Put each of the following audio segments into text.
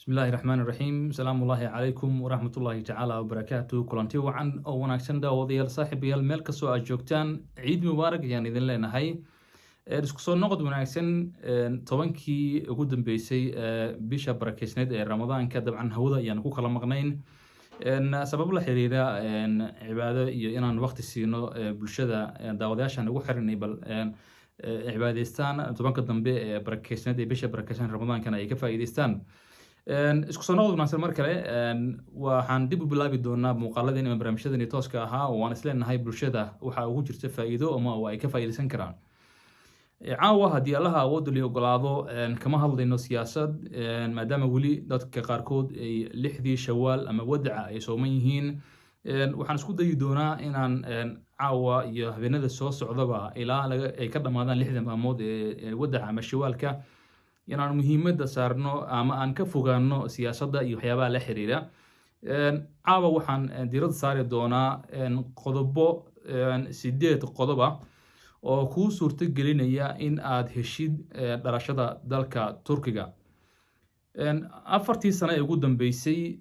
بسم الله الرحمن الرحيم سلام الله عليكم ورحمة الله تعالى وبركاته كلانتي وعن أو وناكسن داوديال صاحبيال meel kastoo aad joogtaan ciid mubaarak ayaan idin leenahay isku soo noqod wanaagsan tobankii ugu dambeysay bisha barakeysneed ee ramadaanka dabcan hawada ayaan ku kala maqnayn sabab la xiriira cibaado iyo inaan waqti siino bulshada daawadayaashan ugu xiranay bal cibaadaystaan tobanka dambe ee barakeysneed ee bisha barakeysneed ramadaankana ay ka faa'iidaystaan isku soo noqod wanaagsan mar kale waxaan dib u bilaabi doonaa muuqaaladeen ama barnaamijyadeen tooska ahaa oo aan isleenahay bulshada waxa ugu jirta faa'iido ama ay ka faa'iideysan karaan caawa haddii allaha awoodda la ogolaado kama hadlayno siyaasad maadaama weli dadka qaarkood ay lixdii shawaal ama wadaca ay sooman yihiin waxaan isku dayi doonaa inaan caawa iyo habeenada soo socdaba ilaa ay ka dhammaadaan lixda maalmood ee wadaca ama shawaalka inaan muhiimadda saarno ama aan ka fogaano siyaasadda iyo waxyaabaha la xiriira caawa waxaan diiradda saari doonaa qodobo 8 qodob ah oo kuu suurto gelinaya in aad heshid dhalashada dalka Turkiga afartii sano ee ugu dambeysay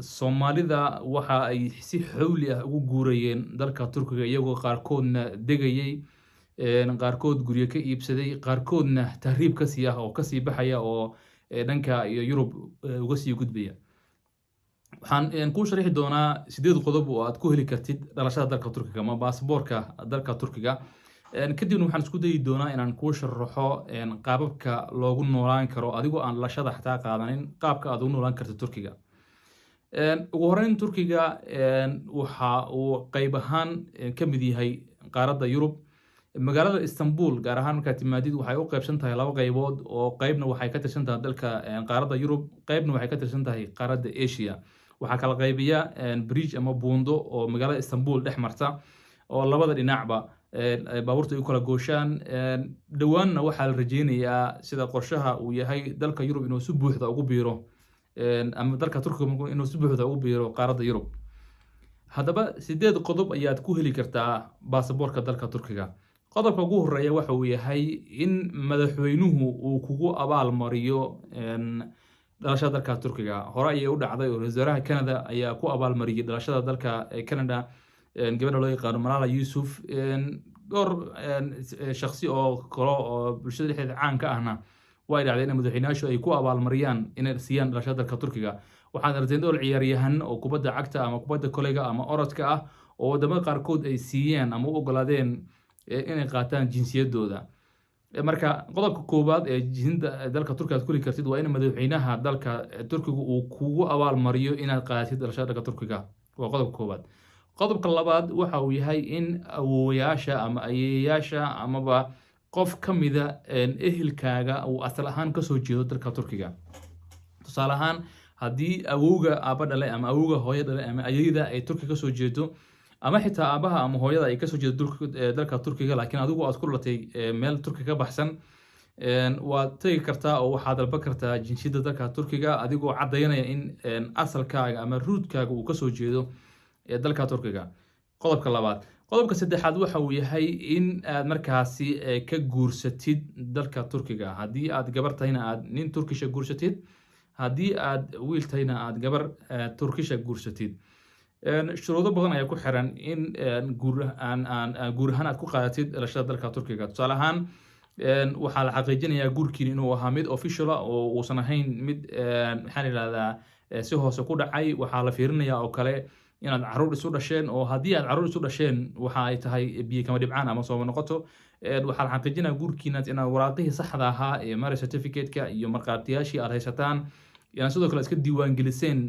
Soomaalida waxa ay si xawli ah ugu guurayeen dalka Turkiga iyagoo qaarkoodna degayay qaarkood guryo ka iibsaday qaarkoodna tahriib ka sii ah oo ka sii baxaya oo dhanka iyo Yurub uga sii gudbaya waxaan ku sharixi doonaa 8 qodob oo aad ku heli kartid dhalashada dalka Turkiga ama baasaboorka dalka Turkiga kadibna waxaan isku dayi doonaa inaan kuu sharaxo qaababka loogu noolaan karo adigoo aan dhalashada xataa qaadanin qaabka aad ugu noolaan karto Turkiga ugu horreyn Turkiga waxa uu qayb ahaan ka mid yahay qaaradda Yurub magaalada Istanbul gaar ahaan markaad timaadid waxay u qaybsan tahay laba qaybood oo qaybna waxay ka tirsan tahay dalka qaaradda Yurub qaybna waxay ka tirsan tahay qaaradda Asia waxa kala qaybiya bridge ama buundo oo magaalada Istanbul dhex marta oo labada dhinacba baabuurta ay kala gooshaan dhawaanna waxaa la rajeynayaa sida qorshaha uu yahay dalka Yurub inuu si buuxda ugu biiro ama dalka Turkiga inuu si buuxda ugu biiro qaaradda Yurub haddaba 8 qodob ayaad ku heli kartaa baasaboorka dalka Turkiga qodobka ugu horeeya waxa uu yahay in madaxweynuhu uu kugu abaal mariyo dhalashada dalka Turkiga hore ayay u dhacday oo wasaaraha Canada ayaa ku abaal mariyay dhalashada dalka Canada gabadha loo yaqaan Malala Yusuf dhowr shakhsi oo kale oo bulshada dhexdeeda caan ka ahna way dhacday in madaxweynayaashu ay ku abaal mariyaan inay siiyaan dhalashada dalka Turkiga waxaan aragtay dhowr ciyaaryahan oo kubadda cagta ama kubadda kolayga ama orodka ah oo wadamada qaarkood ay siiyeen ama u ogolaadeen inay qaataan jinsiyadooda marka qodobka koowaad ee jinda dalka Turkiga aad ku heli kartid waa in madaxweynaha dalka Turkiga uu kugu abaal mariyo inaad qaadatid dhalashada dalka Turkiga waa qodobka koowaad qodobka labaad waxa uu yahay in awoowayaasha ama ayeeyaasha amaba qof kamida ehelkaaga uu asal ahaan ka soo jeedo dalka Turkiga tusaale ahaan haddii awowga aaba dhalay ama awowga hooyo dhalay ama ayeeyda ay Turkiga ka soo jeedo ama xitaa aabaha ama hooyada ay ka soo jeedo dalka Turkiga laakiin adigu aad ku dhalatay meel Turkiga ka baxsan waad tagi kartaa oo waxaad dalban kartaa jinsiyadda dalka Turkiga adigoo cadeynaya in asalkaaga ama rootkaaga uu ka soo jeedo dalka Turkiga qodobka labaad qodobka saddexaad waxa uu yahay in aad markaasi ka guursatid dalka Turkiga haddii aad gabar tahayna aad nin Turkisha guursatid haddii aad wiil tahayna aad gabar Turkisha guursatid shuruudo badan ayaa ku xiran in guur ahaan aad ku qaadatid dhalashada dalka Turkiga tusaale ahaan waxaa la xaqiijinayaa guurkiin inuu ahaa mid official ah oo uusan ahayn mid maxaa la yiraahdaa si hoose ku dhacay waxaa la fiirinayaa oo kale inaad caruur isu dhasheen oo haddii aad caruur isu dhasheen waxa ay tahay biyo kama dhibcaan ama soo noqoto waxaa la xaqiijinayaa guurkiinaad inaad waraaqihii saxda ahaa ee marriage certificate-ka iyo markhaatiyaashii aad haysataan yani sidoo kale iska diiwaan geliseen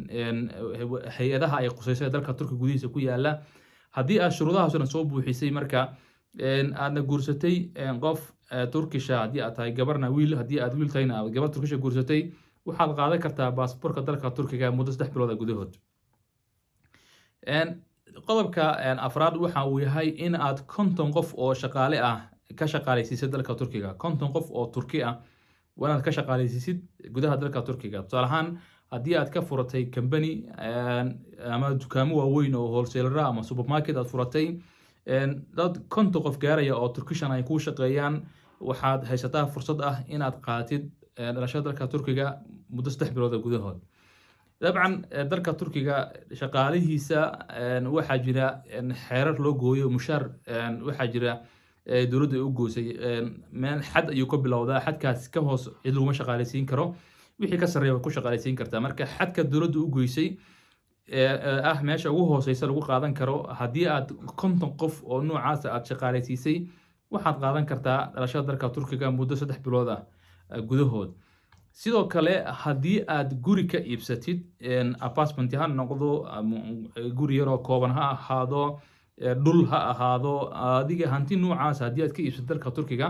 hay'adaha ay qusayso dalka Turkiga gudihiisa ku yaala haddii aad shuruudahaas oo dhan soo buuxisay marka aadna guursatay qof Turkisha haddii aad tahay gabarna wiil haddii aad wiil tahayna aad gabar Turkisha guursatay waxaad qaadan kartaa baasaboorka dalka Turkiga muddo 3 bilood gudahood qodobka afraad waxa uu yahay in aad 50 qof oo shaqaale ah ka shaqaaleysiisay dalka Turkiga 50 qof oo Turki ah wanaad ka shaqaaleysiisid gudaha dalka Turkiga tusaale ahaan haddii aad ka furatay company ama dukaamo waaweyn oo wholesaler ama supermarket aad furatay dad 50 qof gaaraya oo Turkishan ay ku shaqeeyaan waxaad haysataa fursad ah inaad qaadatid dhalashada dalka Turkiga muddo 3 bilood gudahood dabcan dalka turkiga shaqaalihiisa waxaa jira xeerar loo gooyo mushaar waxaa jira dowladda ay u goosay meel xad ayuu ka bilowdaa xadkaas ka hoos cid laguma shaqaalaysiin karo wixii ka sarreeya ku shaqaalaysiin kartaa marka xadka dowladda u goysay meesha ugu hooseysa lagu qaadan karo haddii aad 50 qof oo noocaas aad shaqaalaysiisay waxaad qaadan kartaa dhalashada dalka turkiga muddo 3 bilood ah gudahood sidoo kale haddii aad guri ka iibsatid apartment ha noqdo guri yaroo kooban ha ahaado dhul ha ahaado adiga hanti noocaas haddii aad ka iibsatid dalka turkiga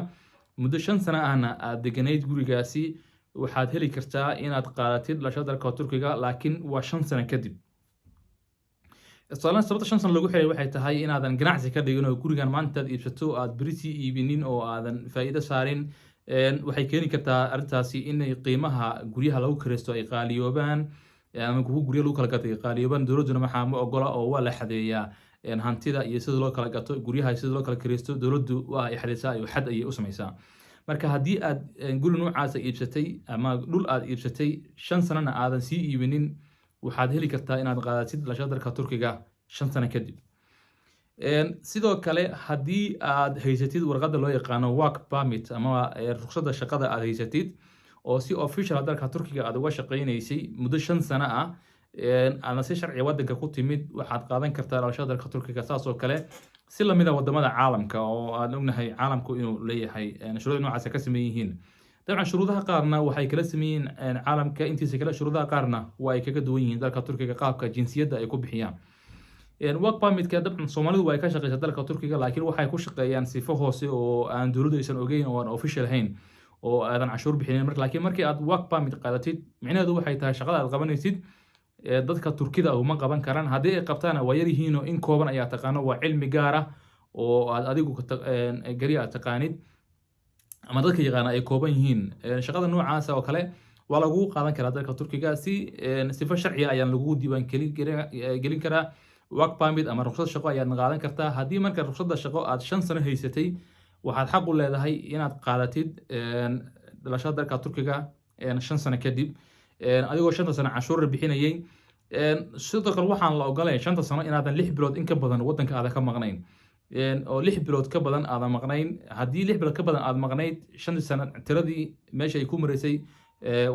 muddo 5 sano ahna aad deganayd gurigaasi waxaad heli kartaa inaad qaadatid dhalashada dalka turkiga laakiin waa 5 sano kadib sababta 5 sano lagu xiray waxay tahay inaadan ganacsi ka dhigin oo gurigan maanta aad iibsato aad berisi iibinin oo aadan faa'iido saarin waxay keeni kartaa arrintaasi inay qiimaha guryaha lagu kiraysto ay qaaliyoobaan ama kuwa guryaha lagu kala gato ay qaaliyoobaan dowladduna maxaa ma ogola oo waa la xadeeyaa hantida iyo sida loo kala gato guryaha sida loo kala kiraysto dowladdu waa ay xadeysaa iyo xad ayay u samaysaa marka haddii aad guri noocaas iibsatay ama dhul aad iibsatay 5 sanana aadan sii iibinin waxaad heli kartaa inaad qaadatid dhalashada dalka turkiga 5 sano kadib sidoo kale haddii aad haysatid warqadda loo yaqaano work permit ama ruqsadda shaqada aad haysatid oo si official dalka turkiga aad uga shaqaynaysay muddo 5 sano ah aadna si sharci waddanka ku timid waxaad qaadan kartaa dhalashada dalka turkiga saas oo kale si lamid ah wadamada caalamka oo aan ognahay caalamku inuu leeyahay shuruudo noocaas ka sameeyeen yihiin dabcan shuruudaha qaarna waxay kala sameeyeen caalamka intiisa kale shuruudaha qaarna waa ay kaga duwan yihiin dalka turkiga qaabka jinsiyadda ay ku bixiyaan work permit-ka dabcan Soomaalidu way ka shaqeysaa dalka turkiga laakiin waxay ku shaqeeyaan sifo hoose oo aan dowladdu aysan ogeyn oo aan official ahayn oo aadan cashuur bixinin laakiin markii aad work permit qaadatid micnaheedu waxay tahay shaqada aad qabanaysid dadka turkida uma qaban karaan haddii ay qabtaan waa yar yihiin oo in kooban ayaa taqaano waa cilmi gaar ah oo aad adigu gari aad taqaanid ama dadka yaqaana ay kooban yihiin shaqada noocaas oo kale waa lagu qaadan karaa dalka turkiga si sifo sharci ah ayaan lagu diiwaan gelin karaa work permit ama ruqsad shaqo ayaad qaadan kartaa haddii marka ruqsadda shaqo aad 5 sano haysatay waxaad xaq u leedahay inaad qaadatid dhalashada dalka turkiga 5 sano kadib adigoo 5 sano cashuur bixinayay sidoo kale waxaan la ogolayn 5 sano inaadan 6 bilood in ka badan waddanka aad ka maqnayn oo 6 bilood ka badan aad maqnayn haddii 6 bilood ka badan aad maqnayd 5 sano tiradii meesha ay ku mareysay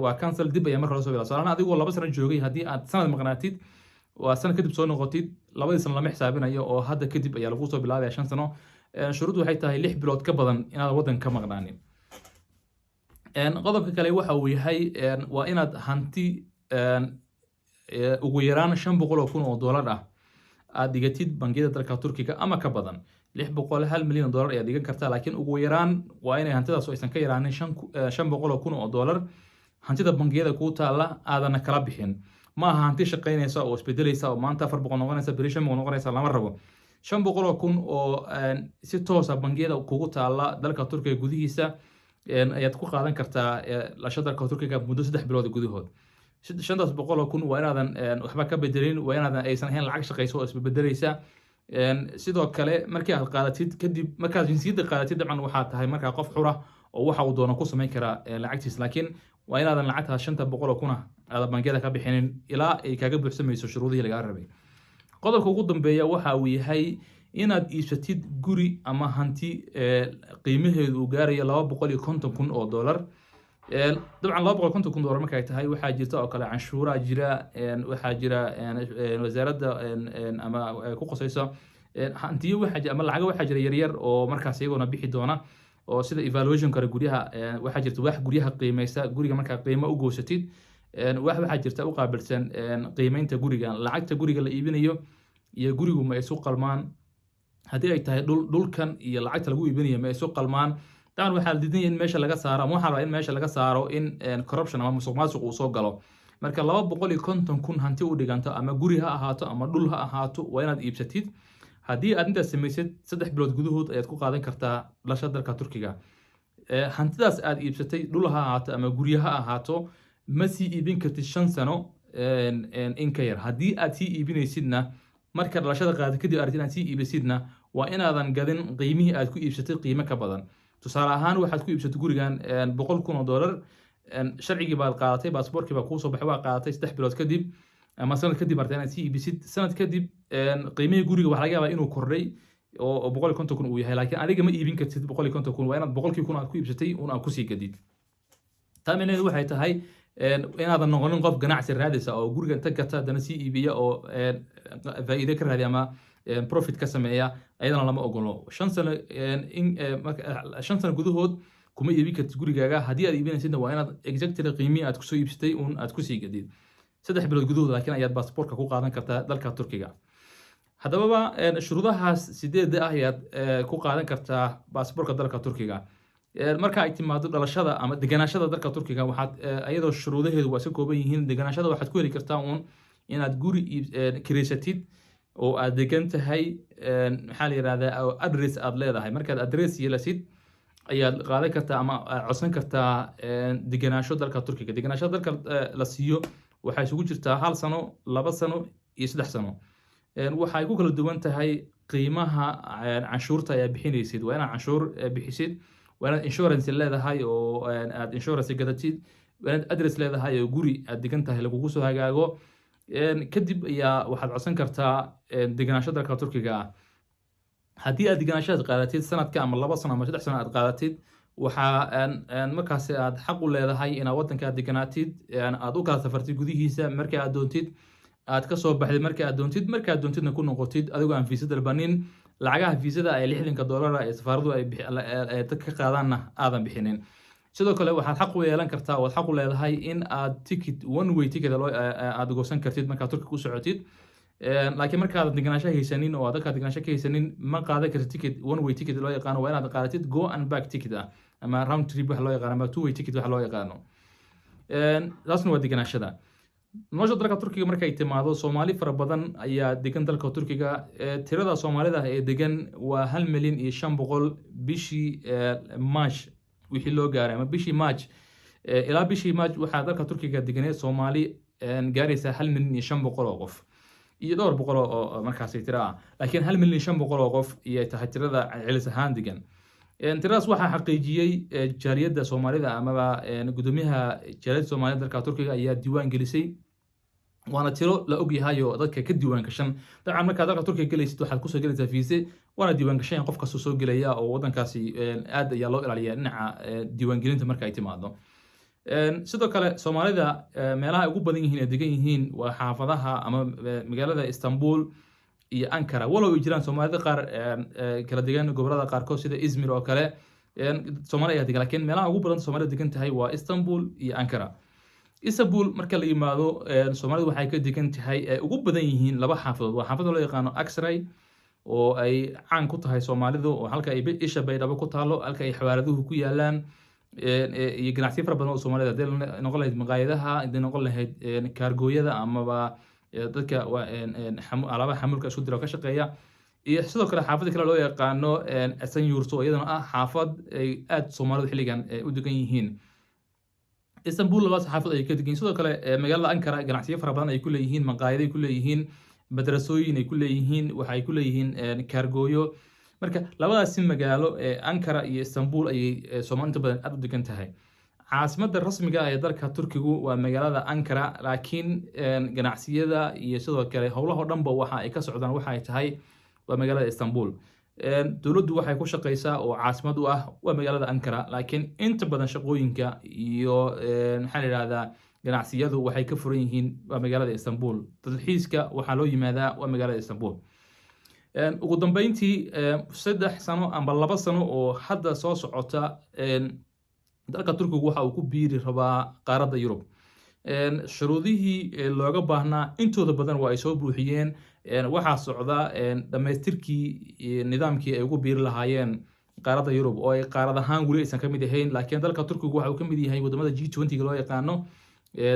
waa cancel dib ayaa marka la soo bilaabay salaana adigoo 2 sano joogay haddii aad sanad maqnaatid waa sano kadib soo noqotid 2 sano lama xisaabinayo oo hadda kadib ayaa lagu soo bilaabaya 5 sano shuruudu waxay tahay 6 bilood ka badan inaad waddanka ka maqnaanin qodobka kale waxa uu yahay waa inaad hanti ugu yaraan 500,000 oo dollar ah aad dhigatid bangiyada dalka turkiga ama ka badan 600 milyan dollar ayaad dhigan kartaa laakiin ugu yaraan waa inay hantidaas aysan ka yaraanin 500,000 oo dollar hantida bangiyada ku taala aadana kala bixin ma aha hanti shaqaynaysa oo isbedelaysa oo maanta 400 noqonaysa beri 500 noqonaysa lama rabo 500,000 oo si toos ah bangiyada kugu taala dalka turkiga gudihiisa ayaad ku qaadan kartaa dhalashada dalka turkiga muddo 3 bilood gudahood 500,000 waa inaadan waxba ka bedelin waa inaadan aysan ahayn lacag shaqayso oo isbedelaysa sidoo kale markii aad qaadatid kadib markaad jinsiyadda qaadatid dabcan waxaa tahay markaa qof xura oo waxa uu doono ku samayn karaa lacagtiis laakiin waa inaadan lacagtaas 500,000 aad bangiyada ka bixinin ilaa ay kaaga buuxsamayso shuruudihii lagaa rabay qodobka ugu dambeeya waxa uu yahay inaad iibsatid guri ama hanti qiimaheedu uu gaarayo 250,000 oo dollar dabcan 250,000 dollar markay tahay waxaa jirta oo kale canshuura jira waxaa jira wasaaradda ama ku qosayso hantiyo waxaa jira ama lacag waxaa jira yaryar oo markaas iyaguna bixi doona oo sida evaluation kale guryaha waxaa jirta wax guryaha qiimaysa guriga markaa qiimo u goosatid waxaa jirta u qaabilsan qiimaynta guriga lacagta guriga la iibinayo iyo gurigu ma isu qalmaan haddii ay tahay dhulkan iyo lacagta lagu iibinayo ma isu qalmaan dabcan waxaa la diidan in meesha laga saaro ama waxaa la in meesha laga saaro in corruption ama musuqmaasuq uu soo galo marka 250,000 hanti u dhiganto ama guri ha ahaato ama dhul ha ahaato waa inaad iibsatid haddii aad intaas samaysid 3 bilood gudahood ayaad ku qaadan kartaa dhalashada dalka turkiga hantidaas aad iibsatay dhul ha ahaato ama guryo ha ahaato ma sii iibin kartid 5 sano in ka yar haddii aad sii iibinaysidna marka dhalashada qaadid kadib aad inaad sii iibisidna waa inaadan gadin qiimihii aad ku iibsatay qiimo ka badan tusaale ahaan waxaad ku iibsatay gurigan 100,000 oo dollar sharcigii baad qaadatay baasaboorkii baa kuu soo baxay waa qaadatay 3 bilood kadib ama sanad kadib martay inaad sii iibisid sanad kadib qiimihii guriga waxa laga yaabaa inuu kordhay oo 150,000 uu yahay laakiin adiga ma iibin kartid 150,000 waa inaad 100,000 aad ku iibsatay una ku sii gadid taameeneedu waxay tahay inaadan noqonin qof ganacsi raadisa oo guriga inta gata hadana sii iibiya oo faa'iido ka raadiya ama profit ka sameeya ayadana lama ogolo 5 sano gudahood kuma iibin kartid gurigaaga haddii aad iibinaysidna waa inaad exactly qiimihii aad kusoo iibsatay un aad kusii gadid 3 bilood gudahood laakiin ayaad baasaboorka ku qaadan kartaa dalka Turkiga haddaba shuruudahaas 8 ah ayaad ku qaadan kartaa baasaboorka dalka Turkiga marka ay timaado dhalashada ama deganashada dalka Turkiga waxaad ayadoo shuruudaheedu waa si kooban yihiin deganashada waxaad ku heli kartaa inaad guri kireysatid oo aad degan tahay maxaa la yiraahdaa address aad leedahay markaad address yeelasid ayaad qaadan kartaa ama codsan kartaa deganasho dalka Turkiga deganashada dalka la siiyo waxay isugu jirtaa 1 sano 2 sano iyo 3 sano waxay ku kala duwan tahay qiimaha canshuurta ay bixinaysid waa inaad canshuur bixisid waa inaad insurance leedahay oo aad insurance gadatid waa inaad address leedahay oo guri aad degan tahay lagugu soo hagaago kadib ayaa waxaad codsan kartaa deganasho dalka Turkiga haddii aad deganashada qaadatid sanadka ama 2 sano ama 3 sano aad qaadatid waxa markaas aad xaq u leedahay inaad wadanka deganaatid aad u kala safartid gudihiisa marka aad doontid aad ka soo baxday marka aad doontidna ku noqotid adigoo aan fiisa dalbanin lacagaha fiisada ay $60 ee safaradu ay dadka ka qaadaanna aadan bixinin sidoo kale waxaad xaq u yeelan kartaa oo xaq u leedahay in aad ticket one way ticket aad goosan kartid marka Turkiga u socotid laakiin marka aad deganaansho haysanin oo aad deganaansho ka haysanin ma qaadan kartid ticket one way ticket loo yaqaan waa inaad qaadatid go and back ticket ama round trip wax loo yaqaan ama two way ticket wax loo yaqaano taasna waa deganaashada nolosha dalka Turkiga marka ay timaado Soomaali fara badan ayaa degan dalka Turkiga tirada Soomaalida ee degan waa 1,500,000 bishii March wixii loo gaaray ama bishii March ilaa bishii March waxa dalka Turkiga deganay Soomaali gaaraysa 1,500,000 oo qof iyo dhowr boqol oo markaas ay tiraa laakiin 1,500,000 oo qof iyo tahay tirada celis ahaan degan tiradaas waxaa xaqiijiyay jaaliyadda Soomaalida ama gudoomiyaha jaaliyadda Soomaalida dalka Turkiga ayaa diiwaan gelisay waana tiro la og yahay oo dadka ka diiwaan gashan dabcan marka dalka Turkiga galaysid waxaad ku soo galaysaa fiise waana diiwaan gashan qof kasta soo galaya oo wadankaasi aad ayaa loo ilaaliyaa dhinaca diiwaan gelinta marka ay timaado sidoo kale Soomaalida meelaha ugu badan yihiin ee degan yihiin waa xaafadaha ama magaalada Istanbul iyo Ankara walow ay jiraan Soomaalida qaar kala degan gobolada qaarkood sida Izmir oo kale Soomaaliya ayaa degan laakiin meelaha ugu badan Soomaalida degan tahay waa Istanbul iyo Ankara Istanbul marka la yimaado Soomaalidu waxay ka degan tahay ugu badan yihiin laba xaafadood waa xaafad loo yaqaan Aksaray oo ay caan ku tahay Soomaalidu oo halka ay isha baydhabo ku taalo halka ay xawaaraduhu ku yaalaan iyo ganacsiyo fara badan oo Soomaalida hadii noqon lahayd maqaayadaha hadii noqon lahayd kaargooyada amaba dadka alaabaha xamuulka isku dira ka shaqeeya iyo sidoo kale xaafada kale loo yaqaano Sanyurso iyadana ah xaafad ay aad Soomaalidu xilligan u degan yihiin Istanbul laba xaafad ay ka degan sidoo kale magaalada Ankara ganacsiyo fara badan ay ku leeyihiin maqaayado ay ku leeyihiin madrasooyin ay ku leeyihiin waxa ay ku leeyihiin kaargooyo marka labadaas magaalo Ankara iyo Istanbul ay Soomaalidu badan aad u degan tahay caasimadda rasmiga ah ee dalka Turkigu waa magaalada Ankara laakiin ganacsiyada iyo sidoo kale howlaha dhanba waxa ay ka socdaan waxa ay tahay waa magaalada Istanbul dawladdu waxay ku shaqeysaa oo caasimad u ah waa magaalada Ankara laakiin inta badan shaqooyinka iyo maxaa la yiraahdaa ganacsiyadu waxay ka furan yihiin waa magaalada Istanbul dalxiiska waxa loo yimaadaa waa magaalada Istanbul ugu dambeyntii 3 sano ama 2 sano oo hadda soo socota dalka Turkiga waxa uu ku biiri rabaa qaaradda Yurub shuruudihii looga baahnaa intooda badan waa ay soo buuxiyeen waxa socda dhameystirkii nidaamkii ay ugu biiri lahaayeen qaaradda Yurub oo ay qaarad ahaan wali aysan ka mid ahayn laakiin dalka Turkiga waxa uu ka mid yahay wadamada G20 loo yaqaano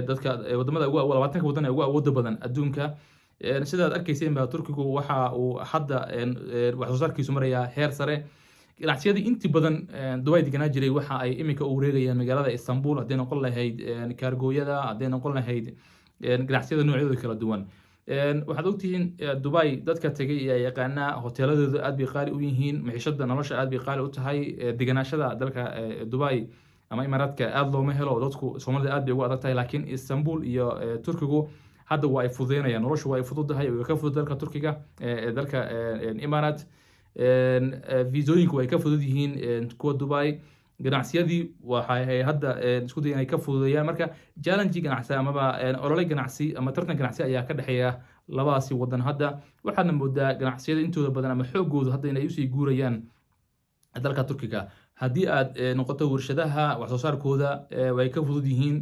dadka wadamada ugu 20 wadan ee ugu awoodda badan adduunka sidaad arkayseen baa Turkigu waxa uu hadda wax soo saarkiisu marayaa heer sare ganacsiyada intii badan Dubai deganaa jiray waxa ay iminka u wareegayaan magaalada Istanbul hadii noqon lahayd kaargooyada hadii noqon lahayd ganacsiyada noocyadooda kala duwan waxaad ogtihiin Dubai dadka tagay ee yaqaana hoteeladooda aad bay qaali u yihiin maciishada nolosha aad bay qaali u tahay deganaashada dalka Dubai ama imaaraadka aad looma helo dadku Soomaalida aad bay ugu adag tahay laakiin Istanbul iyo Turkigu hadda waa ay fududeynayaan noloshu waa ay fududahay oo ka fudud dalka Turkiga dalka Imaaraat fiisooyinku way ka fudud yihiin kuwa Dubai ganacsiyadii waxay hadda isku dayeen inay ka fududeeyaan marka challenge ganacsi amaba olole ganacsi ama tartan ganacsi ayaa ka dhaxeeya labadaasi wadan hadda waxaana moodaa ganacsiyada intooda badan ama xoogoodu hadda inay usii guurayaan dalka Turkiga haddii aad noqoto warshadaha wax soo saarkooda way ka fudud yihiin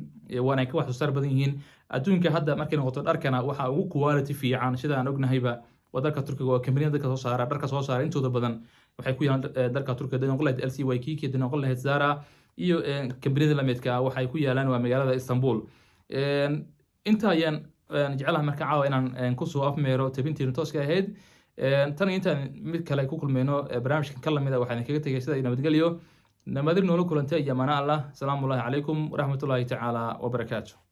waana ka wax soo saar badan yihiin adduunka hadda markay noqoto dharkana waxa ugu quality fiican sida aan ognahayba waddanka Turkiga oo kambaniyada dadka soo saara dharka soo saara intooda badan waxay ku yaalaan dalka Turkiga dadka noqon lahayd LC Waikiki dadka noqon lahayd Zara iyo kambaniyada la midka waxay ku yaalaan waa magaalada Istanbul inta ayaan jecelahay marka caawa inaan ku soo afmeero tabintii tooska ahayd tan intaan mid kale ku kulmeyno barnaamijkan kala mid ah waxaan kaga tagay sida nabadgelyo nabadgelyo noola kulantay iyo amaana Allah salaamu alaykum wa rahmatullahi ta'ala wa barakatuh